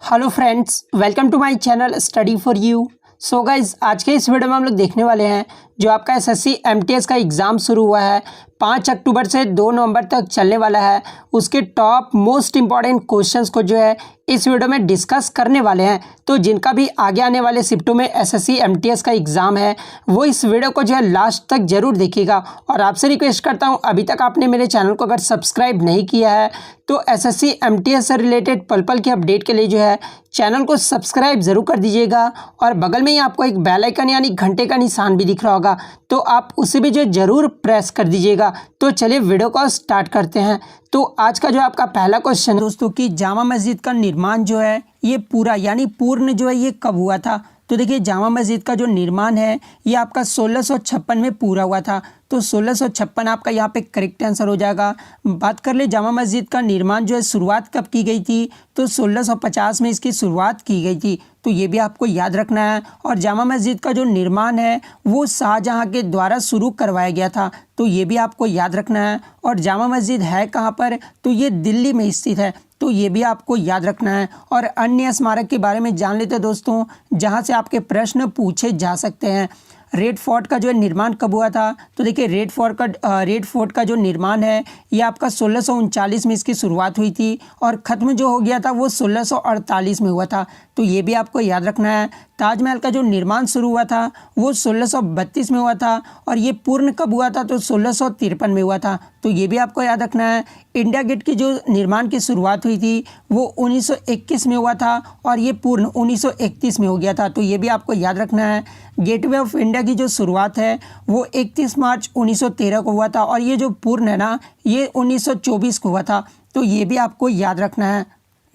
Hello friends, welcome to my channel study for you. So guys, आज के इस video में हम लोग देखने वाले हैं जो आपका एसएससी एमटीएस का एग्ज़ाम शुरू हुआ है 5 अक्टूबर से 2 नवंबर तक चलने वाला है। उसके टॉप मोस्ट इंपॉर्टेंट क्वेश्चंस को जो है इस वीडियो में डिस्कस करने वाले हैं। तो जिनका भी आगे आने वाले शिफ्टों में एसएससी एमटीएस का एग्ज़ाम है वो इस वीडियो को जो है लास्ट तक जरूर देखिएगा। और आपसे रिक्वेस्ट करता हूं, अभी तक आपने मेरे चैनल को अगर सब्सक्राइब नहीं किया है तो एसएससी एमटीएस से रिलेटेड पल पल की अपडेट के लिए जो है चैनल को सब्सक्राइब जरूर कर दीजिएगा। और बगल में ही आपको एक बेल आइकन यानी घंटे का निशान भी दिख रहा होगा, तो आप उसे भी जो जरूर प्रेस कर दीजिएगा। तो चलिए वीडियो को स्टार्ट करते हैं। तो आज का जो आपका पहला क्वेश्चन दोस्तों कि जामा मस्जिद का निर्माण जो है ये पूरा यानी पूर्ण जो है ये कब हुआ था। तो देखिए, जामा मस्जिद का जो निर्माण है ये आपका 1656 में पूरा हुआ था। तो 1656 आपका यहाँ पे करेक्ट आंसर हो जाएगा। बात कर ले जामा मस्जिद का निर्माण जो है शुरुआत कब की गई थी, तो 1650 में इसकी शुरुआत की गई थी। तो ये भी आपको याद रखना है। और जामा मस्जिद का जो निर्माण है वो शाहजहाँ के द्वारा शुरू करवाया गया था, तो ये भी आपको याद रखना है। और जामा मस्जिद है कहाँ पर, तो ये दिल्ली में स्थित है, तो ये भी आपको याद रखना है। और अन्य स्मारक के बारे में जान लेते हैं दोस्तों, जहाँ से आपके प्रश्न पूछे जा सकते हैं। रेड फोर्ट का जो है निर्माण कब हुआ था, तो देखिए रेड फोर्ट का जो निर्माण है ये आपका 1639 में इसकी शुरुआत हुई थी और ख़त्म जो हो गया था वो 1648 में हुआ था, तो ये भी आपको याद रखना है। ताजमहल का जो निर्माण शुरू हुआ था वो 1632 में हुआ था और ये पूर्ण कब हुआ था, तो 1653 में हुआ था, तो ये भी आपको याद रखना है। इंडिया गेट की जो निर्माण की शुरुआत हुई थी वो 1921 में हुआ था और ये पूर्ण 1931 में हो गया था, तो ये भी आपको याद रखना है। गेटवे ऑफ इंडिया की जो शुरुआत है वो 31 मार्च 1913 को हुआ था और ये जो पूर्ण है ना ये 1924 को हुआ था, तो ये भी आपको याद रखना है।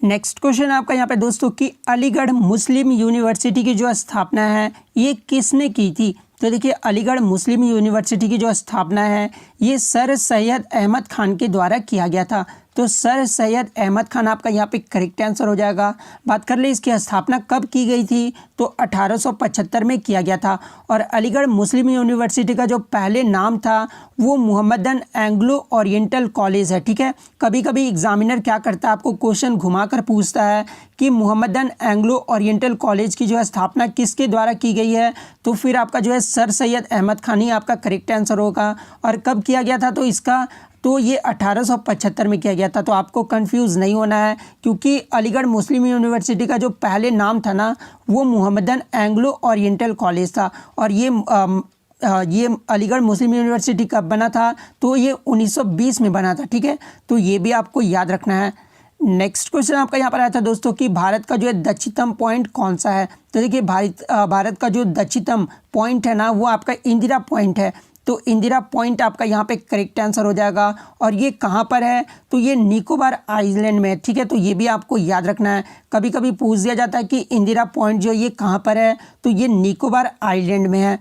नेक्स्ट क्वेश्चन आपका यहाँ पे दोस्तों कि अलीगढ़ मुस्लिम यूनिवर्सिटी की जो स्थापना है ये किसने की थी। तो देखिए, अलीगढ़ मुस्लिम यूनिवर्सिटी की जो स्थापना है ये सर सैयद अहमद खान के द्वारा किया गया था, तो सर सैयद अहमद खान आपका यहाँ पे करेक्ट आंसर हो जाएगा। बात कर ले इसकी स्थापना कब की गई थी, तो 1875 में किया गया था। और अलीगढ़ मुस्लिम यूनिवर्सिटी का जो पहले नाम था वो मोहम्मदन एंग्लो ओरिएंटल कॉलेज है, ठीक है। कभी कभी एग्जामिनर क्या करता है, आपको क्वेश्चन घुमाकर पूछता है कि मोहम्मदन एंग्लो ओरिएंटल कॉलेज की जो है स्थापना किसके द्वारा की गई है, तो फिर आपका जो है सर सैयद अहमद खान ही आपका करेक्ट आंसर होगा। और कब किया गया था, तो ये 1875 में किया गया था। तो आपको कंफ्यूज नहीं होना है क्योंकि अलीगढ़ मुस्लिम यूनिवर्सिटी का जो पहले नाम था ना वो मोहम्मदन एंग्लो ओरिएंटल कॉलेज था। और ये अलीगढ़ मुस्लिम यूनिवर्सिटी कब बना था, तो ये 1920 में बना था, ठीक है। तो ये भी आपको याद रखना है। नेक्स्ट क्वेश्चन आपका यहाँ पर आया था दोस्तों कि भारत का जो है दक्षिणतम पॉइंट कौन सा है। तो देखिए, भारत का जो दक्षिणतम पॉइंट है ना वो आपका इंदिरा पॉइंट है, तो इंदिरा पॉइंट आपका यहाँ पे करेक्ट आंसर हो जाएगा। और ये कहाँ पर है, तो ये निकोबार आइलैंड में है, ठीक है। तो ये भी आपको याद रखना है। कभी कभी पूछ दिया जाता है कि इंदिरा पॉइंट जो ये कहाँ पर है, तो ये निकोबार आइलैंड में है।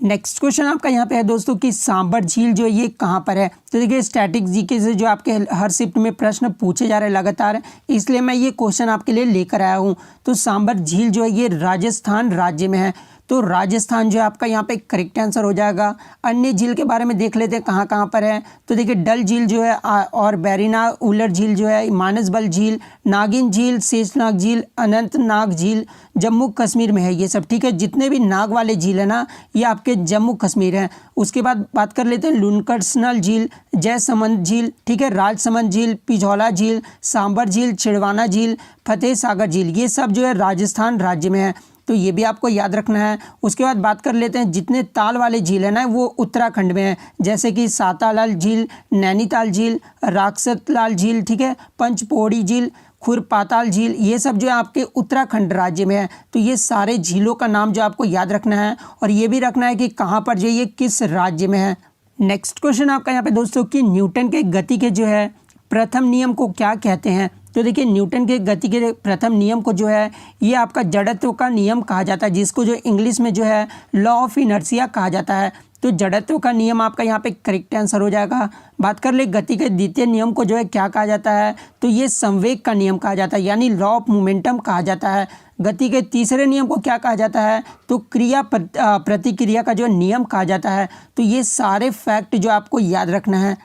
नेक्स्ट क्वेश्चन आपका यहाँ पे है दोस्तों कि सांबर झील जो है ये कहाँ पर है। तो देखिए, स्टैटिक जीके से जो आपके हर शिफ्ट में प्रश्न पूछे जा रहे हैं लगातार, इसलिए मैं ये क्वेश्चन आपके लिए लेकर आया हूँ। तो सांबर झील जो है ये राजस्थान राज्य में है, तो राजस्थान जो है आपका यहाँ पे करेक्ट आंसर हो जाएगा। अन्य झील के बारे में देख लेते हैं कहाँ कहाँ पर है। तो देखिए, डल झील जो है और बैरिना उलर झील जो है, मानसबल झील, नागिन झील, शेषनाग झील, अनंतनाग झील जम्मू कश्मीर में है ये सब, ठीक है। जितने भी नाग वाले झील है ना ये आपके जम्मू कश्मीर हैं। उसके बाद बात कर लेते हैं लुनकरसनल झील, जयसमंद झील, ठीक है, राजसमंद झील, पिझौला झील, सांबर झील, छिड़वाना झील, फतेह सागर झील, ये सब जो है राजस्थान राज्य में है, तो ये भी आपको याद रखना है। उसके बाद बात कर लेते हैं जितने ताल वाले झील है ना वो उत्तराखंड में है, जैसे कि सातालाल झील, नैनीताल झील, राक्षसलाल झील, ठीक है, पंचपोड़ी झील, खुरपाताल झील, ये सब जो है आपके उत्तराखंड राज्य में है। तो ये सारे झीलों का नाम जो आपको याद रखना है और ये भी रखना है कि कहाँ पर जो ये किस राज्य में है। नेक्स्ट क्वेश्चन आपका यहाँ पे दोस्तों कि न्यूटन के गति के जो है प्रथम नियम को क्या कहते हैं। तो देखिए, न्यूटन के गति के प्रथम नियम को जो है ये आपका जड़त्व का नियम कहा जाता है, जिसको जो इंग्लिश में जो है लॉ ऑफ इनर्शिया कहा जाता है। तो जड़त्व का नियम आपका यहाँ पे करेक्ट आंसर हो जाएगा। बात कर ले गति के द्वितीय नियम को जो है क्या कहा जाता है, तो ये संवेग का नियम कहा जाता है, यानी लॉ ऑफ मोमेंटम कहा जाता है। गति के तीसरे नियम को क्या कहा जाता है, तो क्रिया प्रतिक्रिया का जो नियम कहा जाता है। तो ये सारे फैक्ट जो आपको याद रखना है।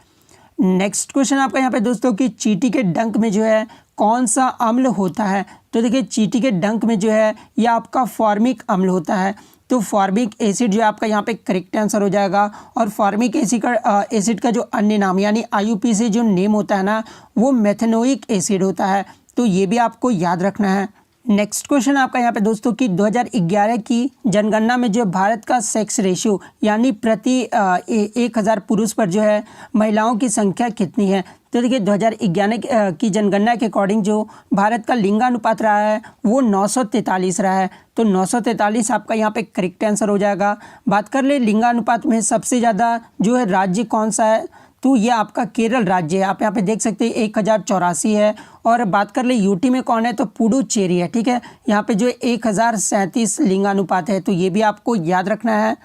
नेक्स्ट क्वेश्चन आपका यहाँ पे दोस्तों कि चींटी के डंक में जो है कौन सा अम्ल होता है? तो देखिए चींटी के डंक में जो है ये आपका फॉर्मिक अम्ल होता है। तो फॉर्मिक एसिड जो है आपका यहाँ पे करेक्ट आंसर हो जाएगा। और फॉर्मिक एसिड का जो अन्य नाम यानी IUPAC जो नेम होता है ना, वो मेथेनोइक एसिड होता है। तो ये भी आपको याद रखना है। नेक्स्ट क्वेश्चन आपका यहाँ पे दोस्तों कि 2011 की जनगणना में जो भारत का सेक्स रेशियो यानी प्रति 1000 पुरुष पर जो है महिलाओं की संख्या कितनी है? तो देखिए 2011 की जनगणना के अकॉर्डिंग जो भारत का लिंगानुपात रहा है वो 943 रहा है। तो 943 आपका यहाँ पे करेक्ट आंसर हो जाएगा। बात कर ले लिंगानुपात में सबसे ज़्यादा जो है राज्य कौन सा है? तो ये आपका केरल राज्य है। आप यहाँ पे देख सकते हैं 1084 है। और बात कर ले यूटी में कौन है? तो पुडुचेरी है। ठीक है, यहाँ पे जो 1037 लिंगानुपात है। तो ये भी आपको याद रखना है।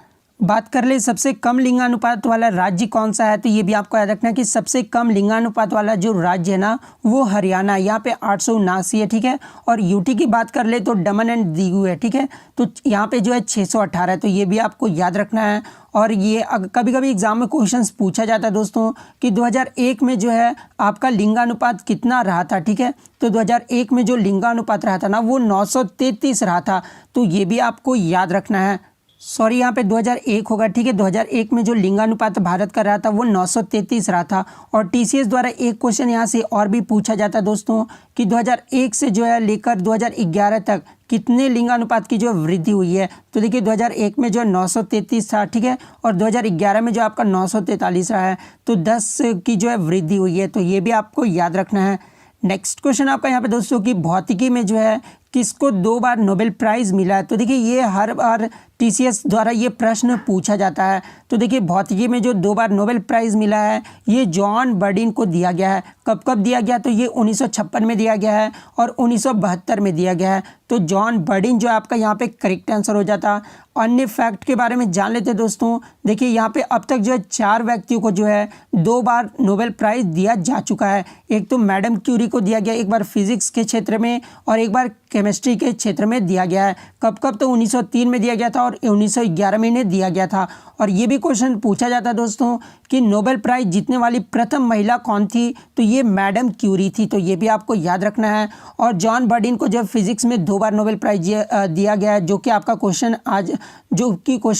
बात कर ले सबसे कम लिंगानुपात वाला राज्य कौन सा है? तो ये भी आपको याद रखना है कि सबसे कम लिंगानुपात वाला जो राज्य है ना वो हरियाणा, यहाँ पे 879 है। ठीक है, और यूटी की बात कर ले तो दमन एंड दीव है। ठीक है, तो यहाँ पे जो है 618 है। तो ये भी आपको याद रखना है। और ये कभी कभी एग्जाम में क्वेश्चंस पूछा जाता है दोस्तों कि 2001 में जो है आपका लिंगानुपात कितना रहा था? ठीक है, तो 2001 में जो लिंगानुपात रहा था ना वो 933 रहा था। तो ये भी आपको याद रखना है। सॉरी, यहाँ पे 2001 होगा। ठीक है, 2001 में जो लिंगानुपात भारत का रहा था वो 933 रहा था। और TCS द्वारा एक क्वेश्चन यहाँ से और भी पूछा जाता है दोस्तों कि 2001 से जो है लेकर 2011 तक कितने लिंगानुपात की जो वृद्धि हुई है? तो देखिए 2001 में जो 933 था। ठीक है, और 2011 में जो आपका 943 रहा है। तो 10 की जो है वृद्धि हुई है। तो ये भी आपको याद रखना है। नेक्स्ट क्वेश्चन आपका यहाँ पे दोस्तों कि भौतिकी में जो है किसको 2 बार नोबेल प्राइज़ मिला है? तो देखिए ये हर बार TCS द्वारा ये प्रश्न पूछा जाता है। तो देखिए भौतिकी में जो 2 बार नोबेल प्राइज़ मिला है ये जॉन बर्डिन को दिया गया है। कब कब दिया गया? तो ये 1956 में दिया गया है और 1972 में दिया गया है। तो जॉन बर्डिन जो आपका यहाँ पे करेक्ट आंसर हो जाता। अन्य फैक्ट के बारे में जान लेते दोस्तों। देखिए यहाँ पे अब तक जो है 4 व्यक्तियों को जो है 2 बार नोबेल प्राइज़ दिया जा चुका है। एक तो मैडम क्यूरी को दिया गया, एक बार फिजिक्स के क्षेत्र में और एक बार केमिस्ट्री के क्षेत्र में दिया गया है। कब कब? तो 1903 में दिया गया था और 1911 में इन्हें दिया गया था। और ये भी क्वेश्चन पूछा जाता है दोस्तों कि नोबेल प्राइज़ जीतने वाली प्रथम महिला कौन थी? तो ये मैडम क्यूरी थी। तो ये भी आपको याद रखना है। और जॉन बर्डिन को जब फिजिक्स में 2 बार नोबेल प्राइज़ दिया गया है, जो कि आपका क्वेश्चन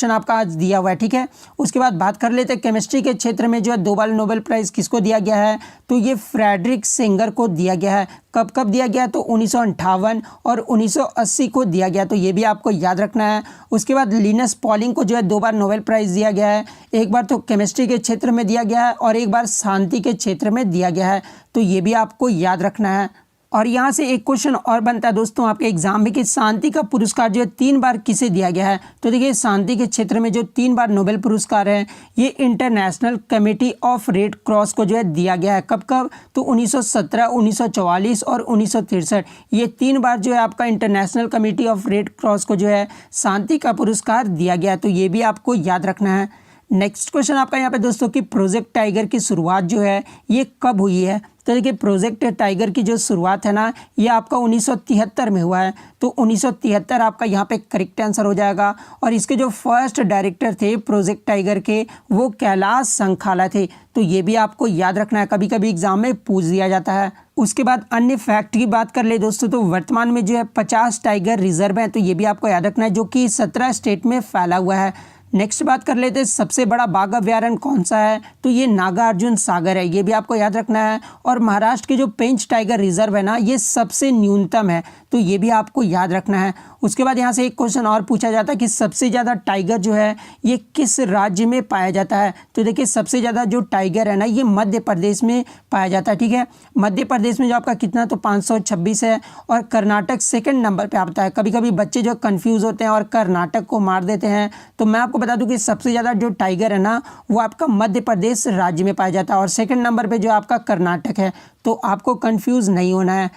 आपका आज दिया हुआ है। ठीक है, उसके बाद बात कर लेते हैं केमिस्ट्री के क्षेत्र में जो है 2 बार नोबेल प्राइज़ किसको दिया गया है? तो ये फ्रेडरिक सेंगर को दिया गया है। कब कब दिया गया? तो 1958 और 1980 को दिया गया। तो ये भी आपको याद रखना है। उसके बाद लिनस पॉलिंग को जो है 2 बार नोबेल प्राइज़ दिया गया है। एक बार तो केमिस्ट्री के क्षेत्र में दिया गया है और एक बार शांति के क्षेत्र में दिया गया है। तो ये भी आपको याद रखना है। और यहाँ से एक क्वेश्चन और बनता है दोस्तों आपके एग्जाम में कि शांति का पुरस्कार जो है 3 बार किसे दिया गया है? तो देखिए शांति के क्षेत्र में जो 3 बार नोबेल पुरस्कार है ये international committee of red cross को जो है दिया गया है। कब कब? तो 1917, 1944 और 1963। ये 3 बार जो है आपका international committee of red cross को जो है शांति का पुरस्कार दिया गया है। तो ये भी आपको याद रखना है। नेक्स्ट क्वेश्चन आपका यहाँ पे दोस्तों कि प्रोजेक्ट टाइगर की शुरुआत जो है ये कब हुई है? तो देखिए प्रोजेक्ट टाइगर की जो शुरुआत है ना ये आपका 1973 में हुआ है। तो 1973 आपका यहाँ पे करेक्ट आंसर हो जाएगा। और इसके जो फर्स्ट डायरेक्टर थे प्रोजेक्ट टाइगर के वो कैलाश संखाला थे। तो ये भी आपको याद रखना है, कभी कभी एग्जाम में पूछ दिया जाता है। उसके बाद अन्य फैक्ट की बात कर ले दोस्तों तो वर्तमान में जो है 50 टाइगर रिजर्व हैं। तो ये भी आपको याद रखना है जो कि 17 स्टेट में फैला हुआ है। नेक्स्ट बात कर लेते हैं सबसे बड़ा बाघ अभयारण्य कौन सा है? तो ये नागार्जुन सागर है। ये भी आपको याद रखना है। और महाराष्ट्र के जो पेंच टाइगर रिजर्व है ना ये सबसे न्यूनतम है। तो ये भी आपको याद रखना है। उसके बाद यहाँ से एक क्वेश्चन और पूछा जाता है कि सबसे ज़्यादा टाइगर जो है ये किस राज्य में पाया जाता है? तो देखिए सबसे ज़्यादा जो टाइगर है ना ये मध्य प्रदेश में पाया जाता है। ठीक है, मध्य प्रदेश में जो आपका कितना तो 526 है और कर्नाटक सेकंड नंबर पे आता है। कभी कभी बच्चे जो कंफ्यूज होते हैं और कर्नाटक को मार देते हैं। तो मैं आपको बता दूं कि सबसे ज़्यादा जो टाइगर है ना वो आपका मध्य प्रदेश राज्य में पाया जाता है और सेकंड नंबर पे जो आपका कर्नाटक है। तो आपको कंफ्यूज नहीं होना है।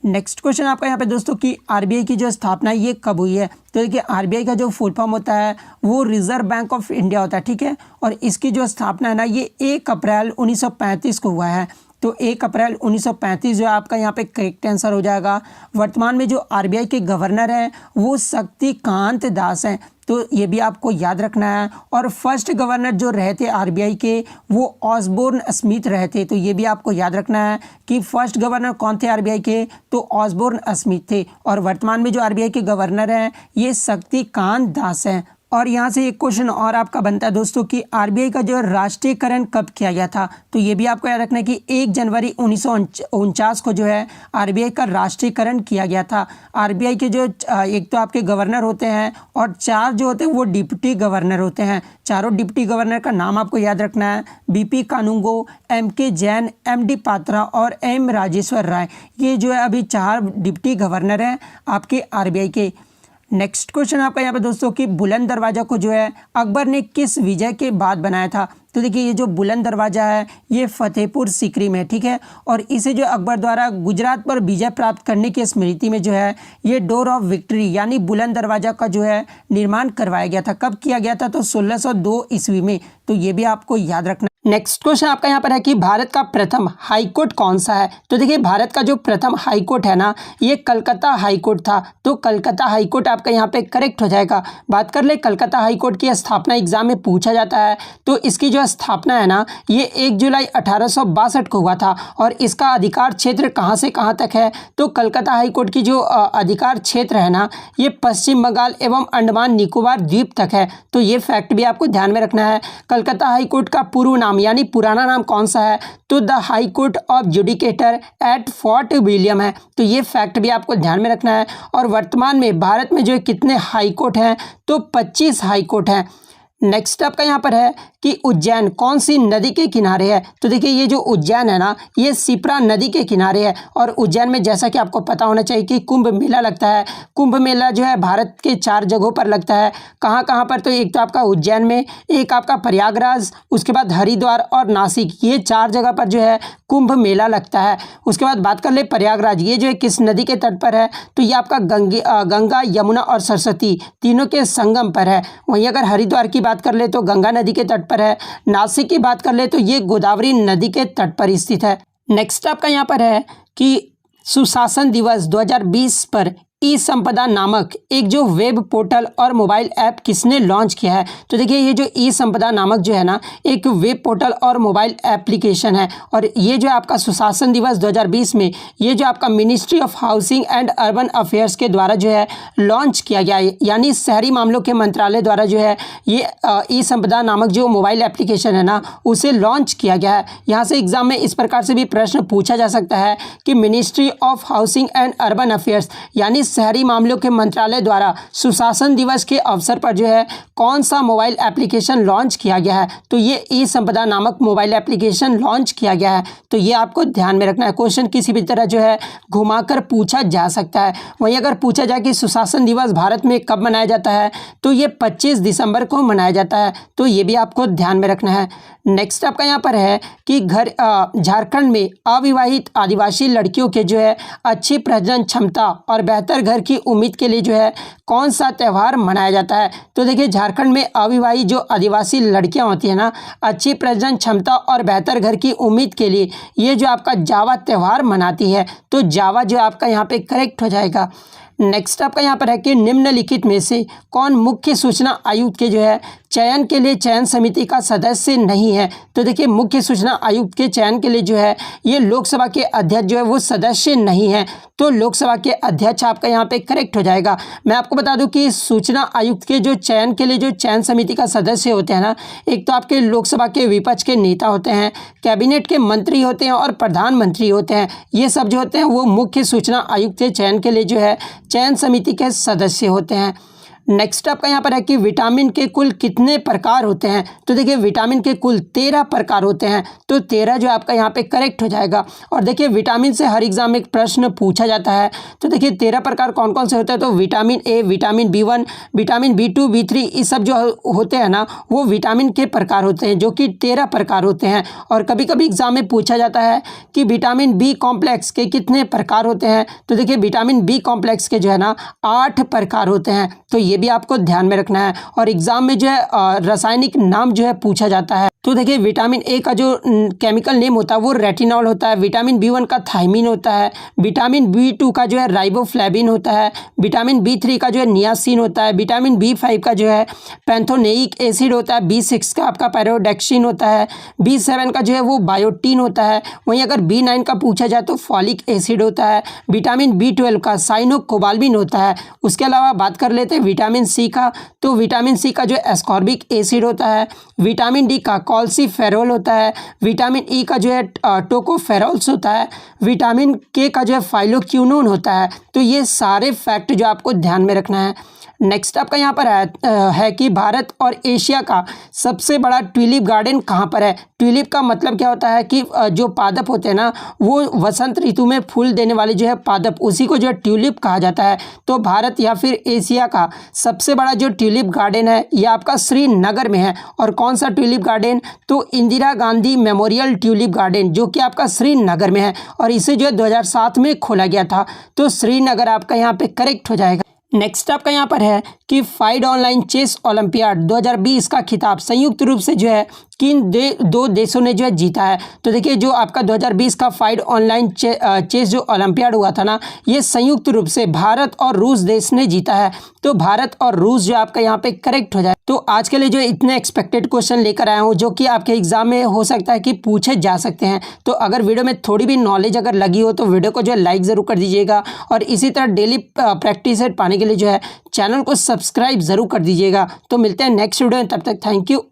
नेक्स्ट क्वेश्चन आपका यहाँ पे दोस्तों कि आरबीआई की जो स्थापना है ये कब हुई है? तो देखिए आरबीआई का जो फुल फॉर्म होता है वो रिजर्व बैंक ऑफ इंडिया होता है। ठीक है, और इसकी जो स्थापना है ना ये 1 अप्रैल 1935 को हुआ है। तो 1 अप्रैल 1935 जो है आपका यहाँ पे करेक्ट आंसर हो जाएगा। वर्तमान में जो आरबीआई के गवर्नर हैं वो शक्तिकांत दास हैं, तो ये भी आपको याद रखना है। और फर्स्ट गवर्नर जो रहे थे आरबीआई के वो ऑसबोर्न स्मिथ रहे थे, तो ये भी आपको याद रखना है कि फर्स्ट गवर्नर कौन थे आरबीआई के, तो ऑसबोर्न स्मिथ थे। और वर्तमान में जो आरबीआई के गवर्नर हैं ये शक्तिकांत दास हैं। और यहाँ से एक क्वेश्चन और आपका बनता है दोस्तों कि आरबीआई का जो राष्ट्रीयकरण कब किया गया था, तो ये भी आपको याद रखना है कि 1 जनवरी 1949 को जो है आरबीआई का राष्ट्रीयकरण किया गया था। आरबीआई के जो एक तो आपके गवर्नर होते हैं और 4 जो होते हैं वो डिप्टी गवर्नर होते हैं। चारों डिप्टी गवर्नर का नाम आपको याद रखना है, BP Kanoongo, MK Jain, MD Patra और एम राजेश्वर राय। ये जो है अभी 4 डिप्टी गवर्नर हैं आपके आरबीआई के। नेक्स्ट क्वेश्चन आपका यहाँ पे दोस्तों कि बुलंद दरवाज़ा को जो है अकबर ने किस विजय के बाद बनाया था, तो देखिए ये जो बुलंद दरवाज़ा है ये फतेहपुर सीकरी में, ठीक है। और इसे जो अकबर द्वारा गुजरात पर विजय प्राप्त करने की स्मृति में जो है ये डोर ऑफ विक्ट्री यानी बुलंद दरवाज़ा का जो है निर्माण करवाया गया था। कब किया गया था, तो 1602 ईस्वी में, तो ये भी आपको याद रखना। नेक्स्ट क्वेश्चन आपका यहाँ पर है कि भारत का प्रथम हाईकोर्ट कौन सा है, तो देखिए भारत का जो प्रथम हाईकोर्ट है ना ये कलकत्ता हाईकोर्ट था, तो कलकत्ता हाईकोर्ट आपका यहाँ पे करेक्ट हो जाएगा। बात कर ले कलकत्ता हाईकोर्ट की स्थापना एग्जाम में पूछा जाता है, तो इसकी जो स्थापना है ना ये 1 जुलाई 1862 को हुआ था। और इसका अधिकार क्षेत्र कहाँ से कहाँ तक है, तो कलकत्ता हाईकोर्ट की जो अधिकार क्षेत्र है ना ये पश्चिम बंगाल एवं अंडमान निकोबार द्वीप तक है, तो ये फैक्ट भी आपको ध्यान में रखना है। कलकत्ता हाईकोर्ट का पूर्व नाम यानी पुराना नाम कौन सा है, तो the high court of judicature at fort William है, तो ये फैक्ट भी आपको ध्यान में रखना है। और वर्तमान में भारत में जो कितने हाई कोर्ट हैं, तो 25 हाई कोर्ट हैं। नेक्स्ट आपका यहाँ पर है कि उज्जैन कौन सी नदी के किनारे है, तो देखिए ये जो उज्जैन है ना ये शिप्रा नदी के किनारे है। और उज्जैन में जैसा कि आपको पता होना चाहिए कि कुंभ मेला लगता है। कुंभ मेला जो है भारत के 4 जगहों पर लगता है। कहाँ कहाँ पर, तो एक तो आपका उज्जैन में, एक आपका प्रयागराज, उसके बाद हरिद्वार और नासिक, ये 4 जगह पर जो है कुंभ मेला लगता है। उसके बाद बात कर ले प्रयागराज, ये जो है किस नदी के तट पर है, तो ये आपका गंगा, यमुना और सरस्वती तीनों के संगम पर है। वहीं अगर हरिद्वार की बात कर ले तो गंगा नदी के तट पर है। नासिक की बात कर ले तो ये गोदावरी नदी के तट पर स्थित है। नेक्स्ट आपका यहाँ पर है कि सुशासन दिवस 2020 पर ई संपदा नामक एक जो वेब पोर्टल और मोबाइल ऐप किसने लॉन्च किया है, तो देखिए ये जो ई संपदा नामक जो है ना एक वेब पोर्टल और मोबाइल एप्लीकेशन है। और ये जो आपका सुशासन दिवस 2020 में ये जो आपका ministry of housing and urban affairs के द्वारा जो है लॉन्च किया गया है, यानी शहरी मामलों के मंत्रालय द्वारा जो है ये ई संपदा नामक जो मोबाइल एप्लीकेशन है ना उसे लॉन्च किया गया है। यहाँ से एग्जाम में इस प्रकार से भी प्रश्न पूछा जा सकता है कि ministry of housing and urban affairs यानी शहरी मामलों के मंत्रालय द्वारा सुशासन दिवस के अवसर पर जो है कौन सा मोबाइल एप्लीकेशन लॉन्च किया गया है, तो ये ई संपदा नामक मोबाइल एप्लीकेशन लॉन्च किया गया है। तो ये आपको ध्यान में रखना है, क्वेश्चन किसी भी तरह जो है घुमाकर पूछा जा सकता है। वहीं अगर पूछा जाए कि सुशासन दिवस भारत में कब मनाया जाता है, तो ये 25 दिसंबर को मनाया जाता है, तो ये भी आपको ध्यान में रखना है। नेक्स्ट आपका यहाँ पर है कि झारखंड में अविवाहित आदिवासी लड़कियों के जो है अच्छी प्रजनन क्षमता और बेहतर घर की उम्मीद के लिए जो है कौन सा त्यौहार मनाया जाता है, तो देखिए झारखंड में अविवाहित जो आदिवासी लड़कियां होती हैं ना अच्छी प्रजनन क्षमता और बेहतर घर की उम्मीद के लिए ये जो आपका जावा त्यौहार मनाती है, तो जावा जो आपका यहाँ पे करेक्ट हो जाएगा। नेक्स्ट आपका यहाँ पर है कि निम्नलिखित में से कौन मुख्य सूचना आयुक्त के जो है चयन के लिए चयन समिति का सदस्य नहीं है, तो देखिए मुख्य सूचना आयुक्त के चयन के लिए जो है ये लोकसभा के अध्यक्ष जो है वो सदस्य नहीं है, तो लोकसभा के अध्यक्ष आपका यहाँ पे करेक्ट हो जाएगा। मैं आपको बता दूं कि सूचना आयुक्त के जो चयन के लिए जो चयन समिति का सदस्य होते हैं ना एक तो आपके लोकसभा के विपक्ष के नेता होते हैं, कैबिनेट के मंत्री होते हैं और प्रधानमंत्री होते हैं। ये सब जो होते हैं वो मुख्य सूचना आयुक्त के चयन के लिए जो है चयन समिति के सदस्य होते हैं। नेक्स्ट आपका यहाँ पर है कि विटामिन के कुल कितने प्रकार होते हैं, तो देखिए विटामिन के कुल 13 प्रकार होते हैं, तो 13 जो आपका यहाँ पे करेक्ट हो जाएगा। और देखिए विटामिन से हर एग्जाम में एक प्रश्न पूछा जाता है, तो देखिए 13 प्रकार कौन कौन से होते हैं, तो vitamin A, vitamin B1, vitamin B2, B3 ये सब जो होते हैं ना वो विटामिन के प्रकार होते हैं जो कि 13 प्रकार होते हैं। और कभी कभी एग्जाम में पूछा जाता है कि विटामिन बी कॉम्प्लेक्स के कितने प्रकार होते हैं, तो देखिए विटामिन बी कॉम्प्लेक्स के जो है ना 8 प्रकार होते हैं, तो ये भी आपको ध्यान में रखना है। और एग्जाम में जो है रासायनिक नाम जो है पूछा जाता है। तो देखिए विटामिन ए का जो केमिकल नेम होता है वो रेटिनॉल होता है, विटामिन B1 का थायमिन होता है, विटामिन B2 का जो है राइबोफ्लेविन होता है, विटामिन B3 का जो है नियासिन होता है, विटामिन B5 का जो है पैंथोनेइक एसिड होता है, B6 का आपका पैरोडेक्सिन होता है, B7 का जो है वो बायोटीन होता है। वहीं अगर B9 का पूछा जाए तो फॉलिक एसिड होता है, विटामिन B12 का साइनोकोबाल्मिन होता है। उसके अलावा बात कर लेते हैं विटामिन सी का, तो विटामिन सी का जो एस्कॉर्बिक एसिड होता है, विटामिन डी का कॉल्सीफेरोल होता है, विटामिन ई का जो है टोकोफेरोल्स होता है, विटामिन के का जो है फाइलोक्विनोन होता है। तो ये सारे फैक्ट जो आपको ध्यान में रखना है। नेक्स्ट आपका यहाँ पर है कि भारत और एशिया का सबसे बड़ा ट्यूलिप गार्डन कहाँ पर है। ट्यूलिप का मतलब क्या होता है कि जो पादप होते हैं ना, वो वसंत ऋतु में फूल देने वाले जो है पादप, उसी को जो है ट्यूलिप कहा जाता है। तो भारत या फिर एशिया का सबसे बड़ा जो ट्यूलिप गार्डन है ये आपका श्रीनगर में है। और कौन सा ट्यूलिप गार्डन, तो Indira Gandhi memorial tulip garden, जो कि आपका श्रीनगर में है और इसे जो है 2007 में खोला गया था। तो श्रीनगर आपका यहाँ पे करेक्ट हो जाएगा। नेक्स्ट आपका यहाँ पर है कि फाइड ऑनलाइन चेस ओलंपियाड 2020 का खिताब संयुक्त रूप से जो है किन दो देशों ने जो है जीता है। तो देखिए जो आपका 2020 का फाइड ऑनलाइन चेस जो ओलंपियाड हुआ था ना, ये संयुक्त रूप से भारत और रूस देश ने जीता है। तो भारत और रूस जो आपका यहाँ पे करेक्ट हो जाए। तो आज के लिए जो इतने एक्सपेक्टेड क्वेश्चन लेकर आया हूँ जो कि आपके एग्जाम में हो सकता है कि पूछे जा सकते हैं। तो अगर वीडियो में थोड़ी भी नॉलेज अगर लगी हो तो वीडियो को जो है लाइक ज़रूर कर दीजिएगा और इसी तरह डेली प्रैक्टिस सेट पाने के लिए जो है चैनल को सब्सक्राइब ज़रूर कर दीजिएगा। तो मिलते हैं नेक्स्ट वीडियो में, तब तक थैंक यू।